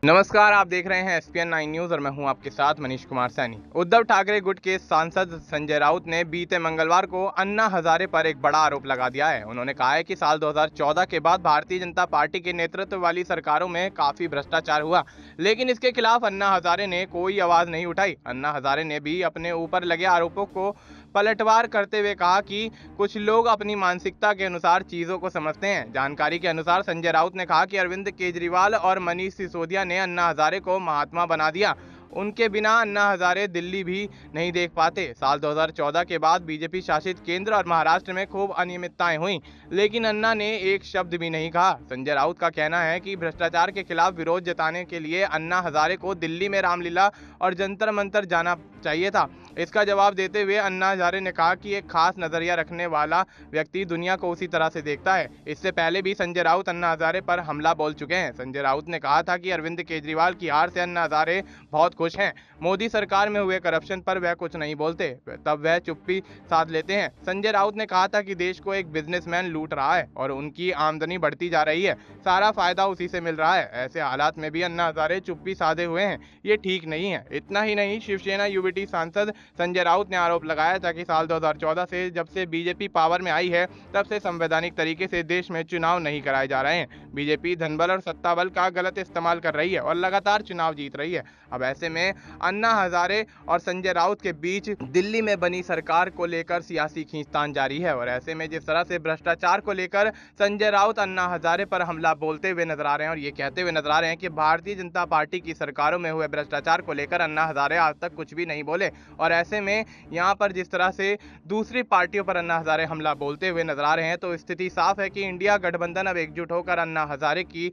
नमस्कार, आप देख रहे हैं SPN 9 न्यूज और मैं हूं आपके साथ मनीष कुमार सैनी। उद्धव ठाकरे गुट के सांसद संजय राउत ने बीते मंगलवार को अन्ना हजारे पर एक बड़ा आरोप लगा दिया है। उन्होंने कहा है कि साल 2014 के बाद भारतीय जनता पार्टी के नेतृत्व वाली सरकारों में काफी भ्रष्टाचार हुआ, लेकिन इसके खिलाफ अन्ना हजारे ने कोई आवाज नहीं उठाई। अन्ना हजारे ने भी अपने ऊपर लगे आरोपों को पलटवार करते हुए कहा कि कुछ लोग अपनी मानसिकता के अनुसार चीजों को समझते हैं। जानकारी के अनुसार संजय राउत ने कहा कि अरविंद केजरीवाल और मनीष सिसोदिया ने अन्ना हजारे को महात्मा बना दिया। उनके बिना अन्ना हजारे दिल्ली भी नहीं देख पाते। साल 2014 के बाद बीजेपी शासित केंद्र और महाराष्ट्र में खूब अनियमितताएं हुई, लेकिन अन्ना ने एक शब्द भी नहीं कहा। संजय राउत का कहना है कि भ्रष्टाचार के खिलाफ विरोध जताने के लिए अन्ना हजारे को दिल्ली में रामलीला और जंतर मंतर जाना चाहिए था। इसका जवाब देते हुए अन्ना हजारे ने कहा कि एक खास नजरिया रखने वाला व्यक्ति दुनिया को उसी तरह से देखता है। इससे पहले भी संजय राउत अन्ना हजारे पर हमला बोल चुके हैं। संजय राउत ने कहा था कि अरविंद केजरीवाल की हार से अन्ना हजारे बहुत खुश हैं। मोदी सरकार में हुए करप्शन पर वह कुछ नहीं बोलते, तब वह चुप्पी साध लेते हैं। संजय राउत ने कहा था कि देश को एक बिजनेसमैन लूट रहा है और उनकी आमदनी बढ़ती जा रही है, सारा फायदा उसी से मिल रहा है। ऐसे हालात में भी अन्ना हजारे चुप्पी साधे हुए हैं, ये ठीक नहीं है। इतना ही नहीं, शिवसेना यूबीटी सांसद संजय राउत ने आरोप लगाया था कि साल 2014 से जब से बीजेपी पावर में आई है, तब से संवैधानिक तरीके से देश में चुनाव नहीं कराए जा रहे हैं। बीजेपी धनबल और सत्ता बल का गलत इस्तेमाल कर रही है और लगातार चुनाव जीत रही है। अब ऐसे में अन्ना हजारे और संजय राउत के बीच दिल्ली में बनी सरकार को लेकर सियासी खींचतान जारी है और ऐसे में जिस तरह से भ्रष्टाचार को लेकर संजय राउत अन्ना हजारे पर हमला बोलते हुए नजर आ रहे हैं और ये कहते हुए नजर आ रहे हैं कि भारतीय जनता पार्टी की सरकारों में हुए भ्रष्टाचार को लेकर अन्ना हजारे आज तक कुछ भी नहीं बोले। और ऐसे में यहाँ पर जिस तरह से दूसरी पार्टियों पर अन्ना हजारे हमला बोलते हुए नजर आ रहे हैं, तो स्थिति साफ है कि इंडिया गठबंधन अब एकजुट होकर अन्ना हजारे की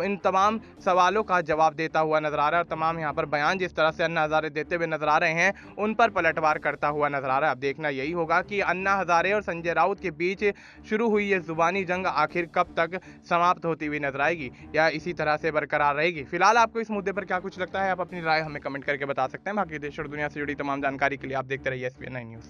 इन तमाम सवालों का जवाब देता हुआ नजर आ रहा है और तमाम यहाँ पर बयान जिस तरह से अन्ना हजारे देते हुए नजर आ रहे हैं, उन पर पलटवार करता हुआ नजर आ रहा है। अब देखना यही होगा कि अन्ना हजारे और संजय राउत के बीच शुरू हुई ये जुबानी जंग आखिर कब तक समाप्त होती हुई नजर आएगी या इसी तरह से बरकरार रहेगी। फिलहाल आपको इस मुद्दे पर क्या कुछ लगता है, आप अपनी राय हमें कमेंट करके बता सकते हैं। बाकी देश और दुनिया से जुड़ी तमाम जानकारी के लिए आप देखते रहिए SPN 9 न्यूज।